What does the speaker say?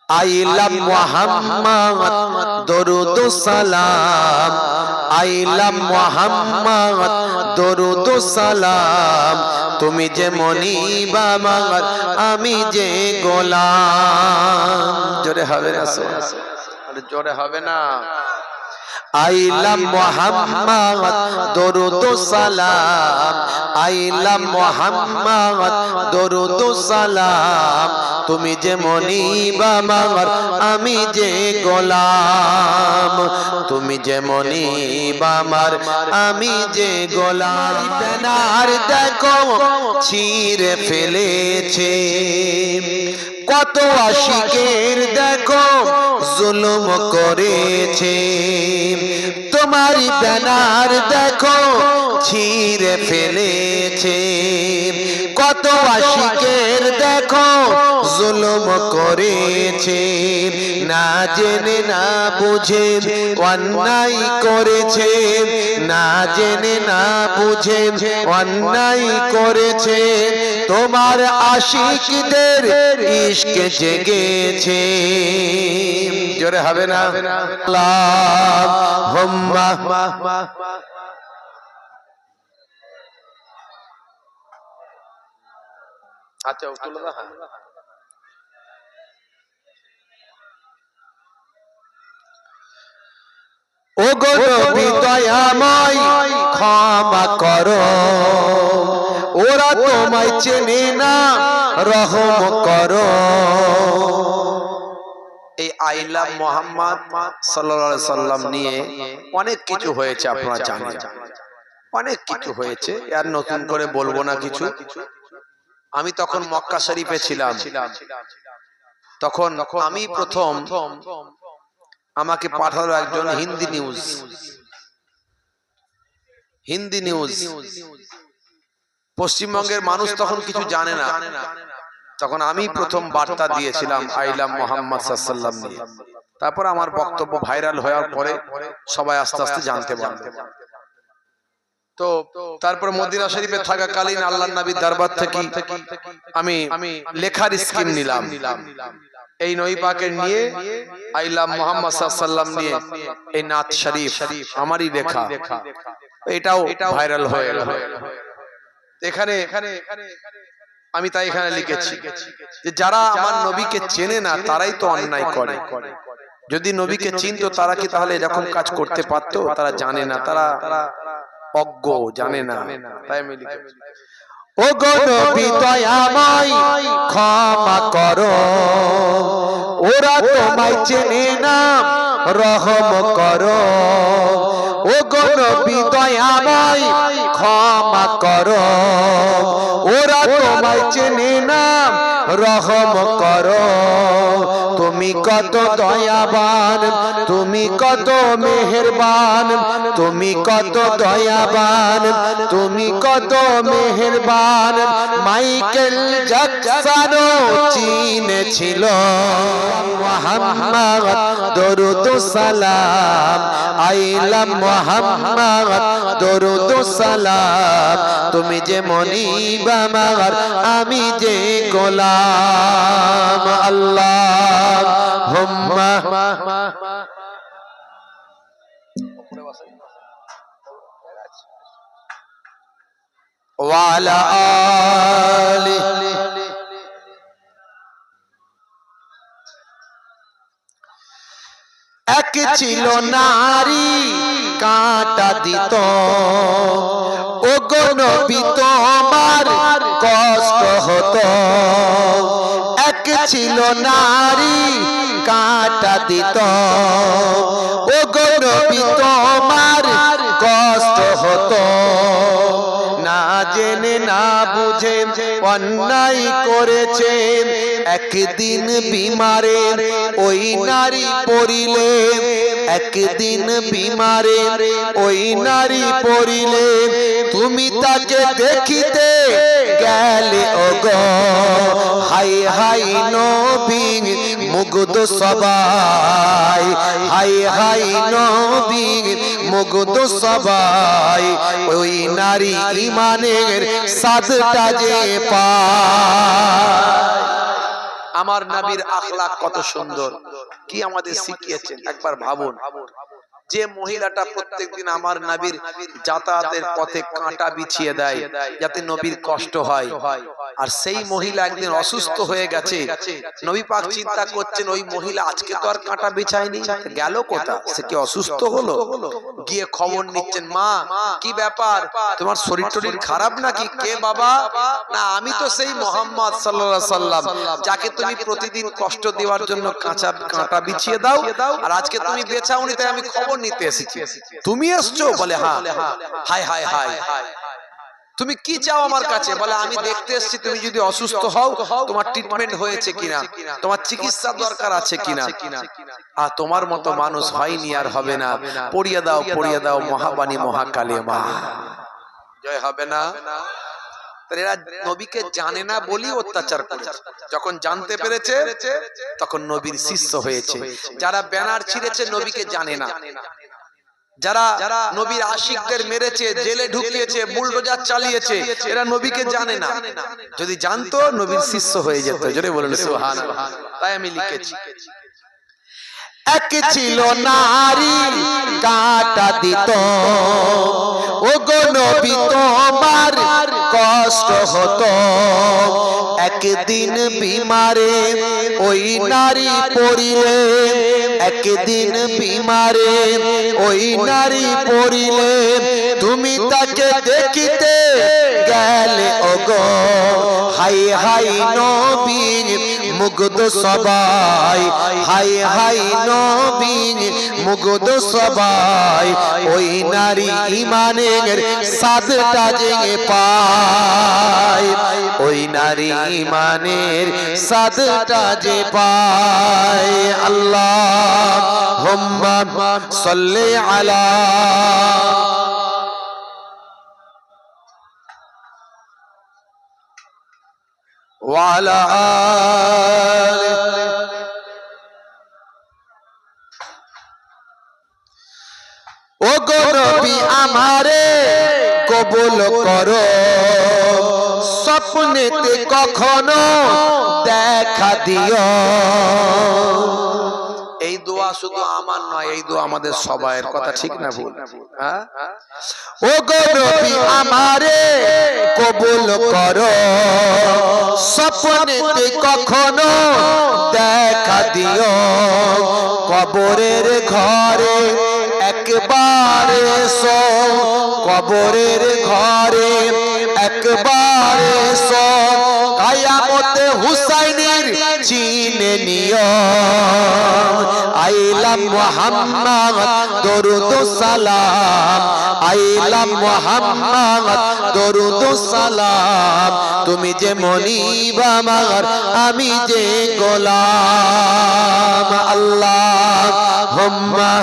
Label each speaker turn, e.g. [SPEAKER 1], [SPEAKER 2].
[SPEAKER 1] আইলাম মুহাম্মদ দরুদ সালাম, আইলাম মুহাম্মদ দরুদ সালাম। তুমি যে মনিব আমার, আমি যে গোলাম। জোরে হবে না? জোরে হবে না? আইলাম মুহাম্মদ দরুদ সালাম, আইলাম মুহাম্মদ দরুদ সালাম। তুমি যে মনিব আমার, আমি যে গোলাম। তুমি যে মনিব আমার, আমি যে গোলাম। ব্যানার দেখো ছিঁড়ে ফেলেছে, কত আশিকের দেখো জুলুম করেছে। তোমারি ব্যানার দেখো ছিঁড়ে ফেলেছে, কত আশিকের দেখো জুলুম করেছে। না জেনে না বুঝে অন্যায় করেছে, না জেনে না বুঝে অন্যায় করেছে। তোমার আশিকদের ইশক জেগেছে। জোরে হবে না? আল্লাহুম্মা আচ্ছা তুলে দাও। ও গো নবী দয়াময় ক্ষমা করো, ওরা তোমায় চেনে না, রহম করো। এই আইলা মুহাম্মদ সাল্লাল্লাহু আলাইহি সাল্লাম নিয়ে অনেক কিছু হয়েছে, আপনারা জানেন, অনেক কিছু হয়েছে। আর নতুন করে বলবো না কিছু। আমি তখন মক্কা শরীফে ছিলাম, তখন আমি প্রথম আমাকে পাঠালো একজন হিন্দি নিউজ। পশ্চিমবঙ্গের মানুষ তখন কিছু জানে না, তখন আমি প্রথম বার্তা দিয়েছিলাম আইলাম মুহাম্মদ সাল্লাল্লাহু আলাইহি ওয়াসাল্লাম নিয়ে। তারপর আমার বক্তব্য ভাইরাল হওয়ার পরে সবাই আস্তে আস্তে জানতে পারল। তো তারপর মদিনা শরীফে থাকাকালীন আল্লাহর নবীর দরবার থেকে আমি লেখার স্কিম নিলাম। এই নবী পাকের নিয়ে আইলাম মুহাম্মদ সাল্লাল্লাহু আলাইহি ওয়াসাল্লাম নিয়ে এই নাত শরীফ আমারই লেখা, এটাও ভাইরাল হয়ে গেল। এখানে আমি তাই এখানে লিখেছি যে যারা আমার নবীকে চেনে না তারাই তো অন্যায় করে। যদি নবীকে চিনতো তারা কি তাহলে এরকম কাজ করতে পারতো? তারা জানে না, তারা অজ্ঞ, জানে না। তাই আমি লিখেছি, ও গো নবী দয়াময় ক্ষমা করো, ওরা তোমায় চেনে না, রহম করো। ও গো নবী দয়াময় ক্ষমা করো, ওরা তোমায় চেনে না, রহম করো। তুমি কত দয়াবান, তুমি কত মেহেরবান, তুমি কত দয়াবান, তুমি কত মেহেরবান। মাইকেল জ্যাকসনও চিনেছিল মুহাম্মদ দরুদ সালাম, আইলাম মুহাম্মদ দরুদ সালাম। তুমি যে মনিব আমার, আমি যে গোলাম। আল্লাহুম্মা ওয়া আলা আলিহি। এক ছিল নারী কাঁটা দিত, ও গো নবী তোমার কষ্ট হতো। এক ছিল নারী কাঁটা দিত, ও গো নবী তোমার কষ্ট হতো। না জেনে না বুঝে অন্যায় করেছে। একদিন বিমারে ওই নারী পড়িলে, একদিন বিমারে ওই নারী পড়িলে। তুমি তাকে দেখিতে গেলে ওগো, হাই হাই নবী মুগ্ধ সবাই, হাই হাই নবী মুগ্ধ সবাই। ওই নারী ইমানের সাদটা যে পায়। আমার নবীর আখলাক কত সুন্দর, কি আমাদের শিখিয়েছেন একবার ভাবুন। যে মহিলাটা প্রত্যেকদিন আমার নবীর যাতায়াতের পথে কাঁটা বিছিয়ে দেয় যাতে নবীর কষ্ট হয়, আর সেই মহিলা একদিন অসুস্থ হয়ে গেছে, নবী পাক চিন্তা করছেন ওই মহিলা আজকে তো আর কাঁটা বিছায়নি, গেল কোথায়, সে কি অসুস্থ হলো? গিয়ে খবর নিচ্ছেন, মা কি ব্যাপার, তোমার শরীর টরীর খারাপ নাকি? কে বাবা? না আমি তো সেই মোহাম্মদ সাল্লাল্লাহু আলাইহি সাল্লাম যাকে তুমি প্রতিদিন কষ্ট দেওয়ার জন্য কাঁটা বিছিয়ে দাও, আর আজকে তুমি বেচাওনি তাই আমি খবর নিতে এসেছি। তুমি এসছো? বলে হ্যাঁ। হায় হায় হায়, তুমি কি চাও আমার কাছে? বলে আমি দেখতে এসেছি তুমি যদি অসুস্থ হও তোমার ট্রিটমেন্ট হয়েছে কিনা, তোমার চিকিৎসা দরকার আছে কিনা। আর তোমার মতো মানুষ হয়নি আর হবে না, পড়িয়ে দাও মহাবাণী মহাকালেমা, জয় হবে না। এরা নবীকে জানে না বলি অত্যাচার করেছে, যখন জানতে পেরেছে তখন নবীর শিষ্য হয়েছে। যারা ব্যানার ছিঁড়েছে নবীকে জানে না, যারা নবীর আশিকদের মেরেছে, জেলে ঢুকিয়েছে, বুলডোজার চালিয়েছে, এরা নবীকে জানে না। যদি জানতো নবীর শিষ্য হয়ে যেত। জোরে বলুন সুবহানাল্লাহ। তাই আমি লিখেছি,
[SPEAKER 2] এক ছিল নারী কাঁটা দিত, ওগো নবী তোমার কষ্ট হতো। একদিন বিমারে ওই নারী পড়িলে, একদিন বিমারে ওই নারী পড়িলে, তুমি তাকে দেখিতে গেলে ওগো। হাই হাই নবী মুগ্ধ সবাই, হাই হাই নবী মুগ্ধ সবাই। ওই নারী ইমানের সাদটা জেগে পায়, ওই নারী ইমানের সাদটা যে পায়। আল্লাহুম্মা সাল্লি আলা ওয়ালা ওগো নবী আমারে কবুল করো, স্বপ্নেতে কখনো দেখা দিও।
[SPEAKER 1] এই দোয়া শুধু আমার নয়, এই দোয়া আমাদের সবাইয়ের, কথা ঠিক না ভুল? হ্যাঁ,
[SPEAKER 2] ওগো নবী আমারে কবুল করো, স্বপ্নেতে কখনো দেখা দিও। কবরের ঘরে একবার এসো, কবরের ঘরে একবার এসো। কিয়ামতে হুসাইনের চিনে নিও। আইলাম মুহাম্মদ দরুদ সালাম, আইলাম মুহাম্মদ দরুদ সালাম। তুমি যে মনিব আমার, আমি যে গোলাম। আল্লাহুম্মা